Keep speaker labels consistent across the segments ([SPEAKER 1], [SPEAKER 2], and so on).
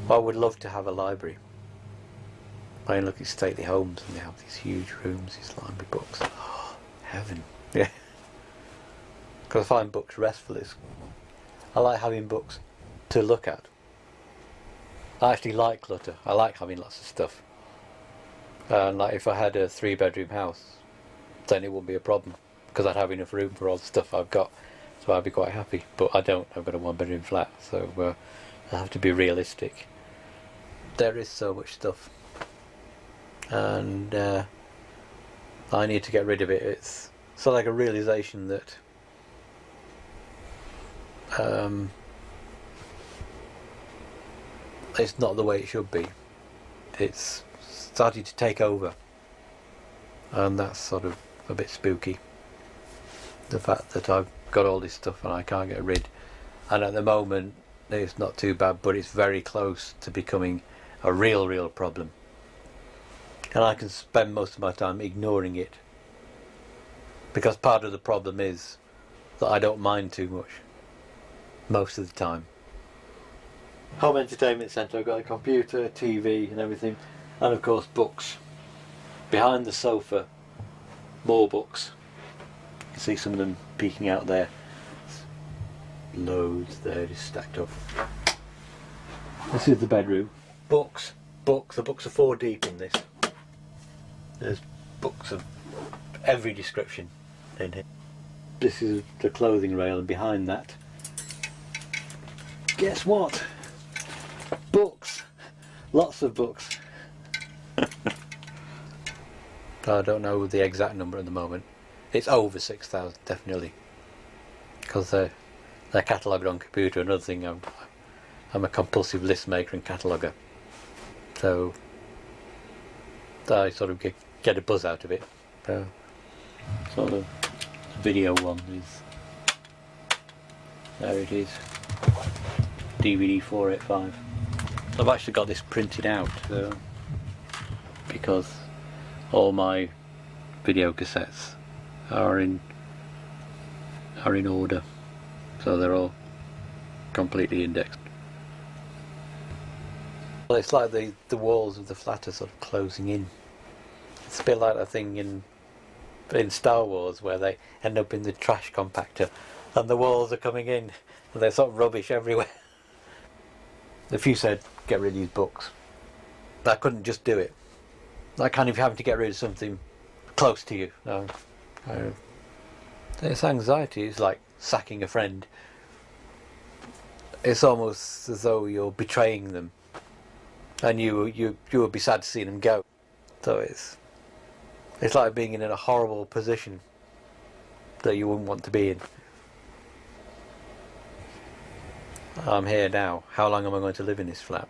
[SPEAKER 1] I would love to have a library. I look at stately homes and they have these huge rooms, these library books. Oh, heaven. Yeah. Because I find books restful. I like having books to look at. I actually like clutter. I like having lots of stuff. And like if I had a 3-bedroom house, then it wouldn't be a problem because I'd have enough room for all the stuff I've got. So I'd be quite happy. But I don't. I've got a 1-bedroom flat, so I have to be realistic. There is so much stuff, and I need to get rid of it. It's sort of like a realization that it's not the way it should be. It's starting to take over, and that's sort of a bit spooky. The fact that I've got all this stuff and I can't get rid, and at the moment it's not too bad, but it's very close to becoming a real problem, and I can spend most of my time ignoring it because part of the problem is that I don't mind too much most of the time. Home entertainment centre, I've got a computer, TV and everything, and of course books. Behind the sofa, more books. You can see some of them peeking out there. Loads there, just stacked up. This is the bedroom. Books. The books are 4 deep in this. There's books of every description in here. This is the clothing rail, and behind that, guess what? Books. Lots of books. I don't know the exact number at the moment. It's over 6,000 definitely, because they're catalogued on computer. Another thing, I'm a compulsive list maker and cataloguer, so I sort of get a buzz out of it. So sort of video one is, there it is, DVD 485. I've actually got this printed out because all my video cassettes are in order, so they're all completely indexed. Well, it's like the walls of the flat are sort of closing in. It's a bit like that thing in Star Wars where they end up in the trash compactor and the walls are coming in and there's sort of rubbish everywhere. If you said get rid of these books, I couldn't just do it. Like kind of having to get rid of something close to you. No. It's anxiety. It's like sacking a friend. It's almost as though you're betraying them, and you would be sad to see them go. So it's like being in a horrible position that you wouldn't want to be in. I'm here now. How long am I going to live in this flat?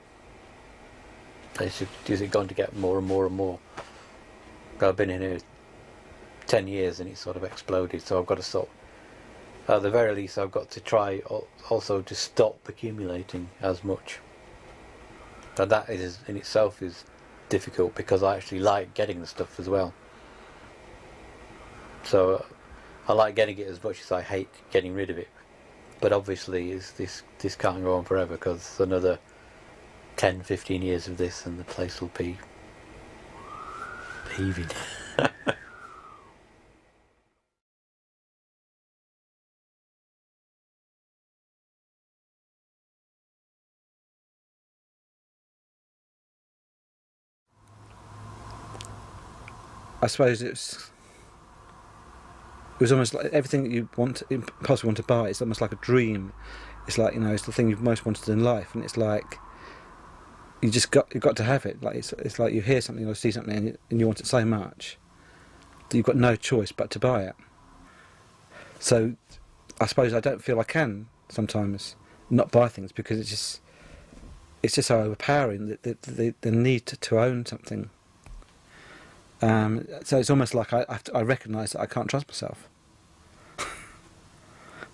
[SPEAKER 1] Is it going to get more and more and more? I've been in here 10 years and it's sort of exploded, so I've got to stop. At the very least, I've got to try also to stop accumulating as much. And that is in itself is difficult because I actually like getting the stuff as well. So I like getting it as much as I hate getting rid of it. But obviously this can't go on forever, because another 10-15 years of this and the place will be heaving.
[SPEAKER 2] I suppose it was almost like everything that you possibly want to buy. It's almost like a dream. It's like, it's the thing you've most wanted in life, and it's like you've got to have it. Like it's like you hear something or see something and you want it so much that you've got no choice but to buy it. So I suppose I don't feel I can sometimes not buy things because it's just so overpowering, the need to own something. So it's almost like I recognise that I can't trust myself.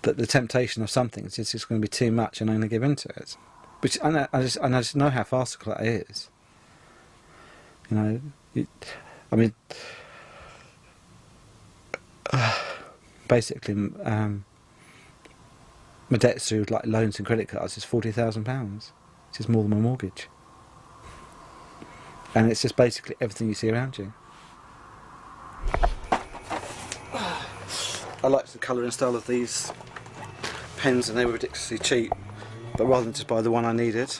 [SPEAKER 2] That the temptation of something is just going to be too much, and I'm going to give in to it. I just know how farcical that is. Basically, my debt through like loans and credit cards is £40,000, which is more than my mortgage. and it's just basically everything you see around you. I liked the colour and style of these pens, and they were ridiculously cheap, but rather than just buy the one I needed,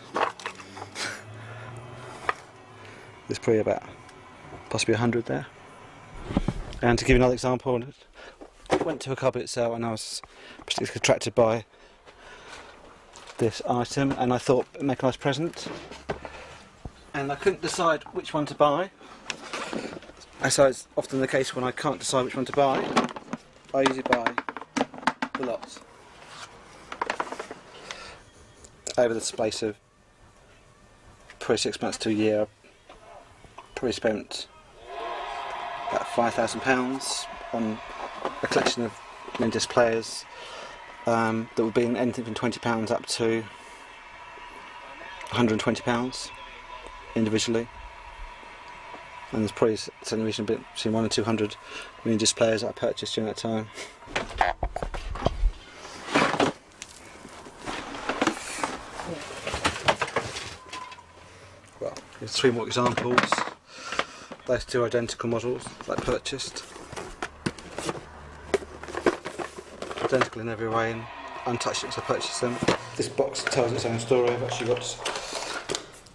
[SPEAKER 2] there's probably about possibly 100 there. And to give you another example, I went to a car boot sale and I was particularly attracted by this item, and I thought it'd make a nice present, and I couldn't decide which one to buy. And so it's often the case when I can't decide which one to buy, I usually buy the lot. Over the space of probably 6 months to a year, I probably spent about £5,000 on a collection of mini-disc players that would be anything from £20 up to £120 individually. And there's probably something between 100 and 200 mini-disc players that I purchased during that time. Well, here's 3 more examples. Those 2 identical models that I purchased. Identical in every way and untouched since I purchased them. This box tells its own story. I've actually got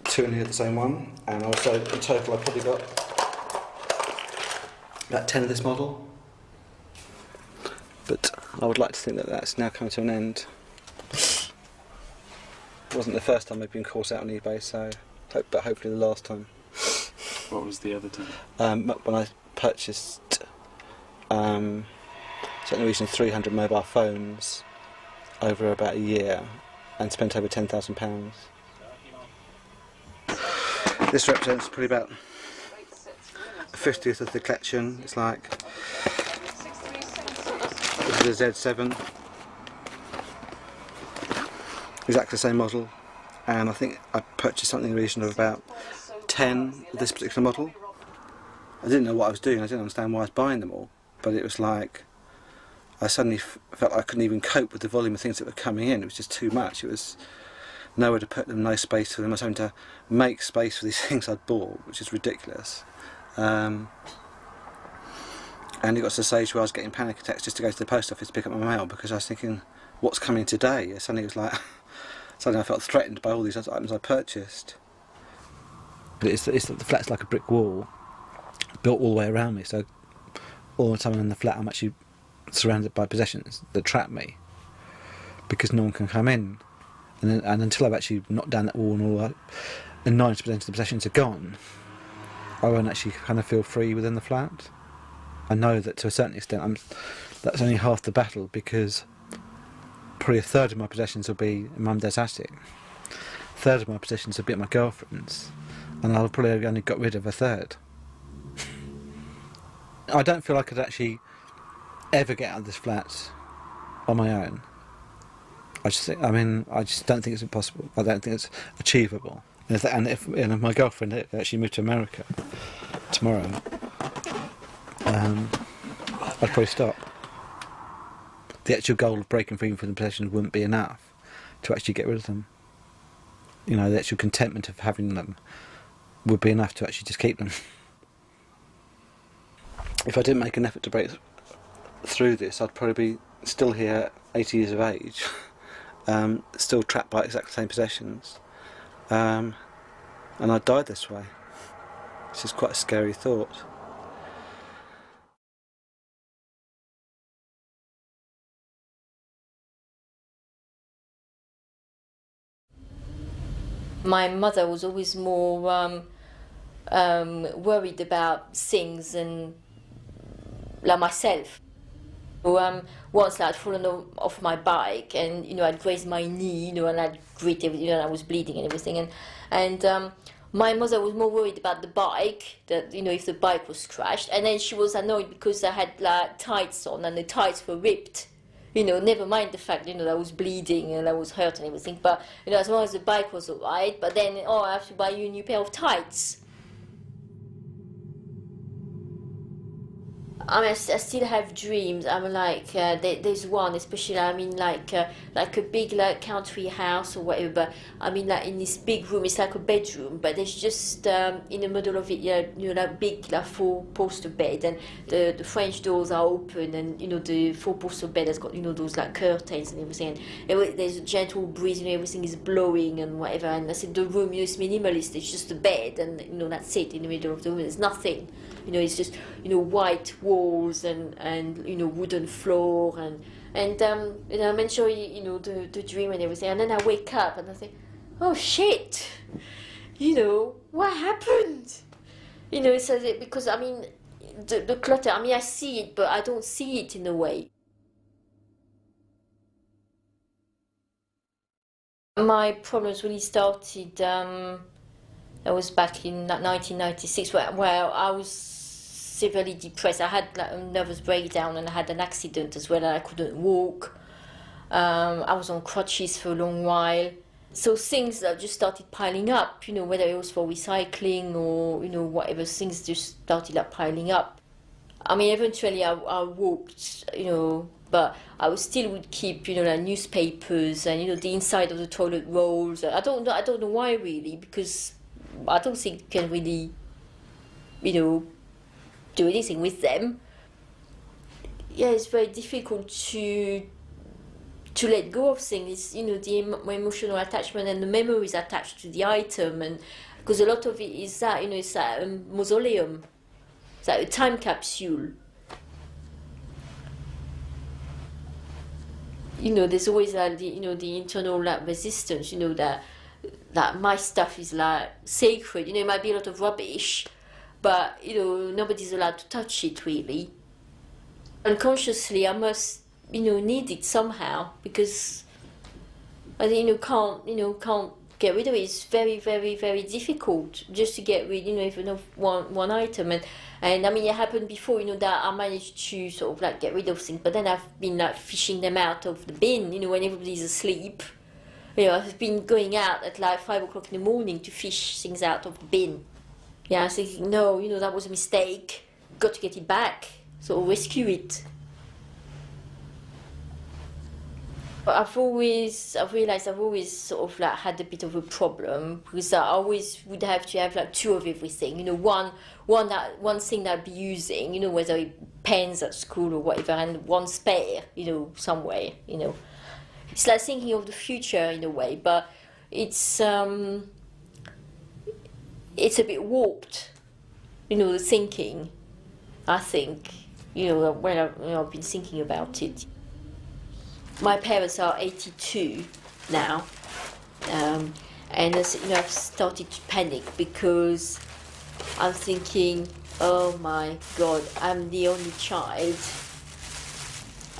[SPEAKER 2] 2 in here, the same one, and also in total I've probably got about 10 of this model. But I would like to think that that's now come to an end. It wasn't the first time I've been caught out on eBay, so but hopefully the last time.
[SPEAKER 3] What was the other time?
[SPEAKER 2] When I purchased certainly reaching 300 mobile phones over about a year and spent over £10,000. This represents probably about a 50th of the collection. It's like, this is a Z7, exactly the same model, and I think I purchased something in the region of about 10 of this particular model. I didn't know what I was doing, I didn't understand why I was buying them all, but it was like I suddenly felt like I couldn't even cope with the volume of things that were coming in. It was just too much. It was nowhere to put them, no space for them. I was having to make space for these things I'd bought, which is ridiculous. And it got to the stage where I was getting panic attacks just to go to the post office to pick up my mail, because I was thinking, what's coming today? Suddenly it was like, suddenly I felt threatened by all these other items I purchased. The flat's like a brick wall, built all the way around me, so all the time I'm in the flat I'm actually surrounded by possessions that trap me, because no one can come in. And until I've actually knocked down that wall and all that, and 90% of the possessions are gone, I won't actually kind of feel free within the flat. I know that to a certain extent that's only half the battle, because probably a third of my possessions will be in Mum and Dad's attic, a third of my possessions will be at my girlfriend's, and I'll probably have only got rid of a third. I don't feel I could actually ever get out of this flat on my own. I just don't think it's impossible. I don't think it's achievable. And if my girlfriend actually moved to America tomorrow, I'd probably stop. The actual goal of breaking free from the possessions wouldn't be enough to actually get rid of them. You know, the actual contentment of having them would be enough to actually just keep them. If I didn't make an effort to break through this, I'd probably be still here, 80 years of age, still trapped by exactly the same possessions, and I'd die this way. It's just quite a scary thought.
[SPEAKER 4] My mother was always more worried about things and like myself. Once I'd fallen off my bike, and I'd grazed my knee, and I'd grit everything, and I was bleeding and everything, and my mother was more worried about the bike, that if the bike was crashed, and then she was annoyed because I had like tights on and the tights were ripped. Never mind the fact that I was bleeding and I was hurt and everything, but as long as the bike was alright, but then I have to buy you a new pair of tights. I mean, I still have dreams. I'm like, there's one, especially, I mean, like a big, like, country house or whatever. But I mean, like, in this big room, it's like a bedroom, but there's just in the middle of it, like big, like, four-poster bed, and the French doors are open, and the four-poster bed has got those like curtains and everything. And there's a gentle breeze, everything is blowing and whatever. And I said the room, is minimalist. It's just a bed, and that's it in the middle of the room. There's nothing. It's just white walls and wooden floor and I'm enjoying the dream and everything. And then I wake up and I think, oh shit, what happened? So because I mean the clutter. I mean, I see it, but I don't see it in a way. My problems really started. That was back in 1996, where I was severely depressed. I had like a nervous breakdown, and I had an accident as well, and I couldn't walk. I was on crutches for a long while. So things that just started piling up, whether it was for recycling or, whatever, things just started like piling up. I mean, eventually I walked, but I would keep, like newspapers and, the inside of the toilet rolls. I don't know why really, because I don't think you can really, do anything with them. Yeah, it's very difficult to let go of things. It's, the emotional attachment and the memories attached to the item, and because a lot of it is that, it's like a mausoleum, it's like a time capsule. There's always like the internal like resistance, that my stuff is like sacred. It might be a lot of rubbish, but nobody's allowed to touch it really. Unconsciously, I must need it somehow, because I can't get rid of it. It's very, very, very difficult just to get rid, even of one item. And I mean, it happened before, that I managed to sort of like get rid of things, but then I've been like fishing them out of the bin, when everybody's asleep. I've been going out at like 5 o'clock in the morning to fish things out of the bin. Yeah, I was thinking, no, that was a mistake. Got to get it back, so rescue it. But I've realised I've always sort of like had a bit of a problem, because I always would have to have like two of everything. One thing that I'd be using, whether it pens at school or whatever, and one spare, somewhere, It's like thinking of the future in a way, but it's a bit warped, the thinking, I think, when I've been thinking about it. My parents are 82 now, and I've started to panic, because I'm thinking, oh my God, I'm the only child,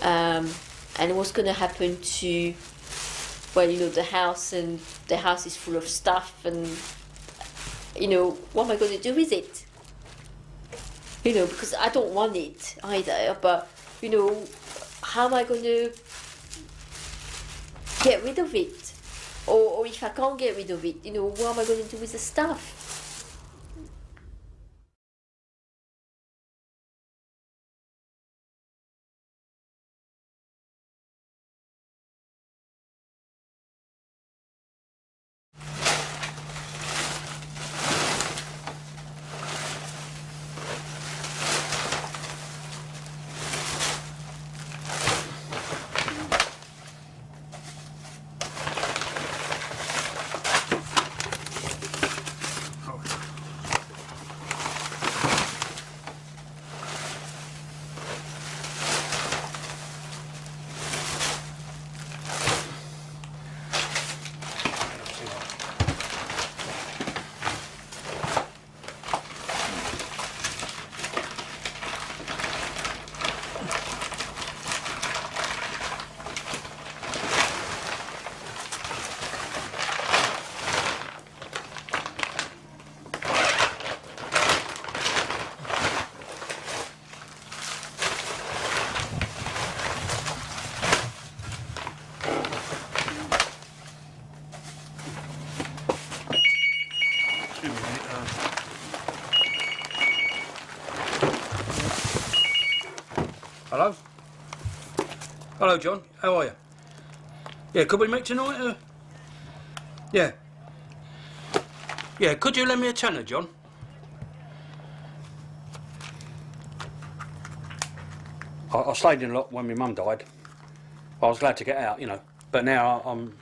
[SPEAKER 4] and what's going to happen to, the house, and the house is full of stuff, and what am I going to do with it? Because I don't want it either, but how am I going to get rid of it? Or if I can't get rid of it, what am I going to do with the stuff?
[SPEAKER 5] Hello? Hello, John. How are you? Yeah, could we meet tonight? Yeah. Yeah, could you lend me a tenner, John? I stayed in a lot when my mum died. I was glad to get out, you know. But now I'm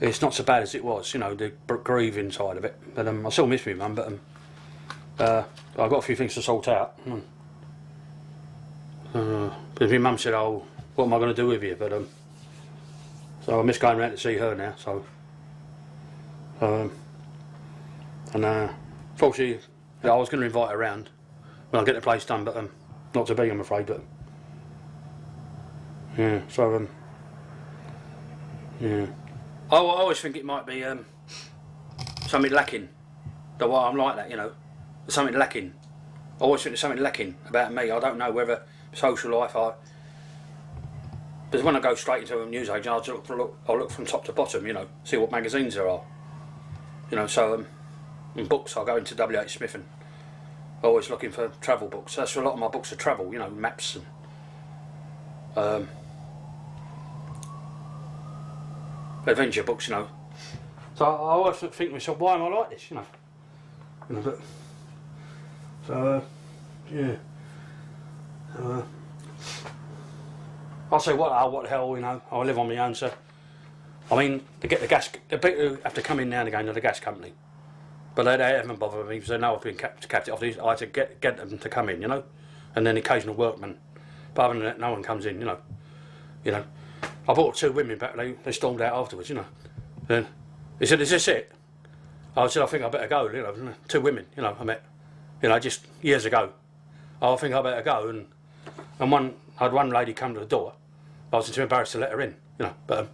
[SPEAKER 5] it's not so bad as it was, you know, the grieving side of it. But I still miss my mum, but I've got a few things to sort out. Because my mum said, "Oh, what am I going to do with you?" But so I miss going round to see her now. So fortunately, I was going to invite her around when I get the place done, but not to be, I'm afraid. But yeah, so yeah. I always think it might be something lacking. The way I'm like that, you know, there's something lacking. I always think there's something lacking about me. I don't know whether social life. Because when I go straight into a newsagent, I'll look from top to bottom, you know, see what magazines there are. You know, so in books, I'll go into W.H. Smith and always looking for travel books. That's a lot of my books are travel, you know, maps and adventure books, you know. So I always think to myself, why am I like this, you know? But so yeah. I'll say what the hell, you know. I live on my own, so I mean, to get the people who have to come in now and again are the gas company, but they haven't bothered me because they know I've been capped it off. I had to get them to come in, you know, and then occasional workmen. But other than that, no one comes in, you know. I brought 2 women back. They stormed out afterwards, you know. Then they said, "Is this it?" I said, "I think I better go." You know, 2 women, you know, I met, you know, just years ago. I think I better go, and I had one lady come to the door. I was too embarrassed to let her in, you know. But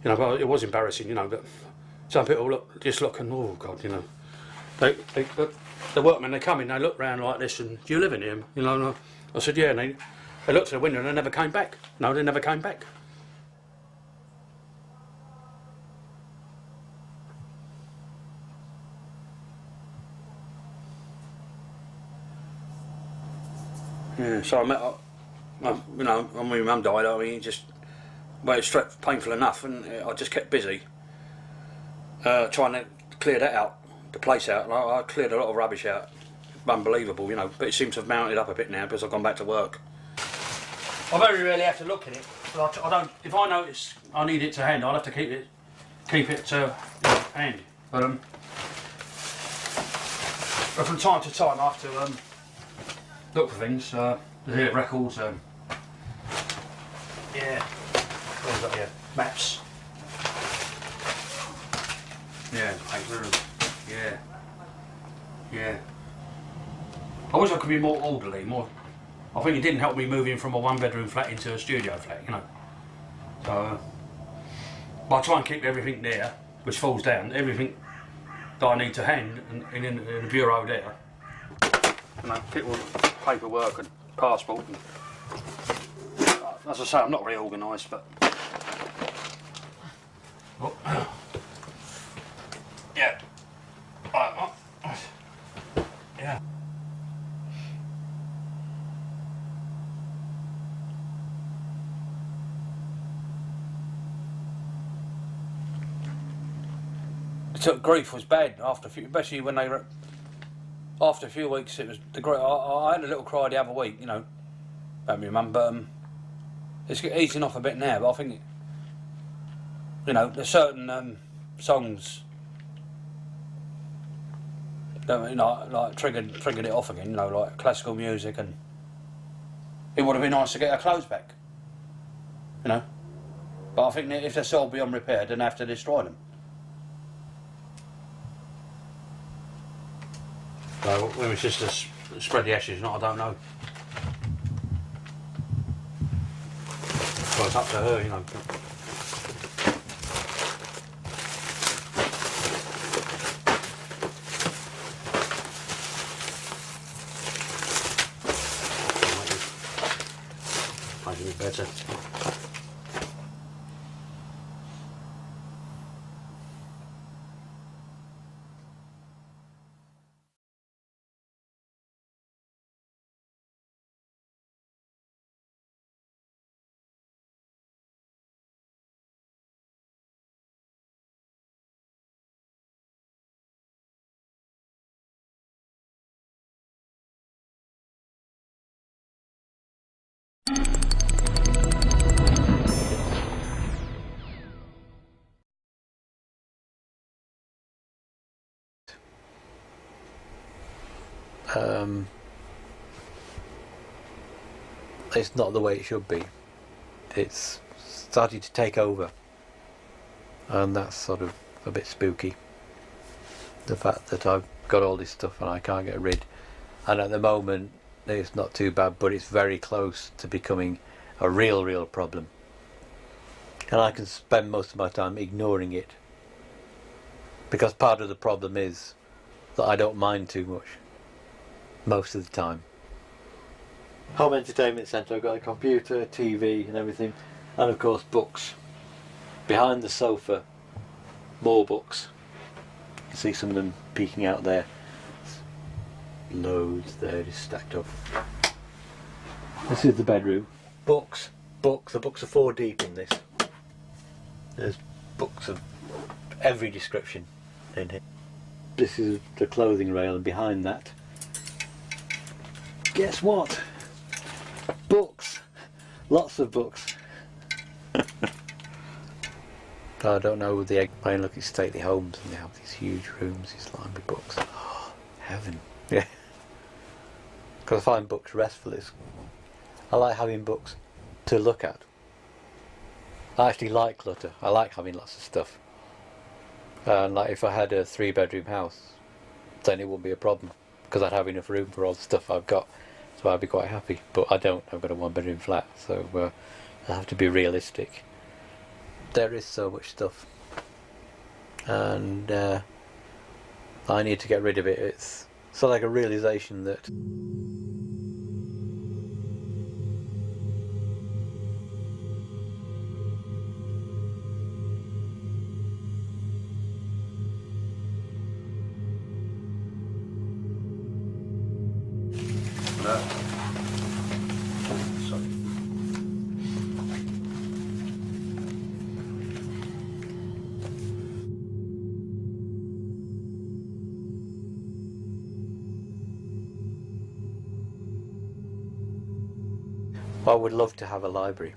[SPEAKER 5] well, it was embarrassing, you know. But some people just look and oh God, you know. The workmen, they come in, they look round like this, and do you live in here? You know. And I said, yeah. And they looked at the window and they never came back. No, they never came back. Yeah, so I met, you know, when my mum died, I mean, well, it was painful enough, and I just kept busy trying to clear that out, the place out. And I cleared a lot of rubbish out. Unbelievable, you know, but it seems to have mounted up a bit now because I've gone back to work. I very rarely have to look at it, but I don't. If I notice I need it to hand, I'll have to keep it to hand. But from time to time, I have to look for things. Here, records. Yeah. What was that here? Maps. Yeah. Yeah. Yeah. I wish I could be more orderly. I think it didn't help me moving from a 1-bedroom flat into a studio flat. You know. So. But I try and keep everything there, which falls down. Everything that I need to hand in the bureau there. You know, keep all the paperwork and passport. And, as I say, I'm not very organised, but. Oh. Yeah. Yeah. Grief was bad after, especially when they were. After a few weeks, it was the grief. I had a little cry the other week, you know, about my mum, but it's easing off a bit now. But I think, you know, there's certain songs that, you know, like triggered it off again. You know, like classical music, and it would have been nice to get our clothes back. You know, but I think that if they're sold beyond repair, then they have to destroy them. So when my sister spread the ashes, I don't know. Well, it's up to her, you know. Might be better.
[SPEAKER 1] it's not the way it should be. It's starting to take over, and that's sort of a bit spooky. The fact that I've got all this stuff and I can't get rid, and at the moment it's not too bad, but it's very close to becoming a real problem, and I can spend most of my time ignoring it, because part of the problem is that I don't mind too much most of the time. Home entertainment centre, I've got a computer, TV and everything, and of course books. Behind the sofa, more books. You can see some of them peeking out there. Loads there, just stacked up. This is the bedroom. Books, the books are 4 deep in this. There's books of every description in here. This is the clothing rail, and behind that, guess what? Books! Lots of books. I don't know with the airplane, look at stately homes and they have these huge rooms, these lined with books. Oh, heaven. Yeah. Because I find books restful. I like having books to look at. I actually like clutter. I like having lots of stuff. And like if I had a 3-bedroom house, then it wouldn't be a problem, because I'd have enough room for all the stuff I've got. So I'd be quite happy. But I don't. I've got a 1-bedroom flat, so I have to be realistic. There is so much stuff, and I need to get rid of it. It's sort of like a realization that I would love to have a library.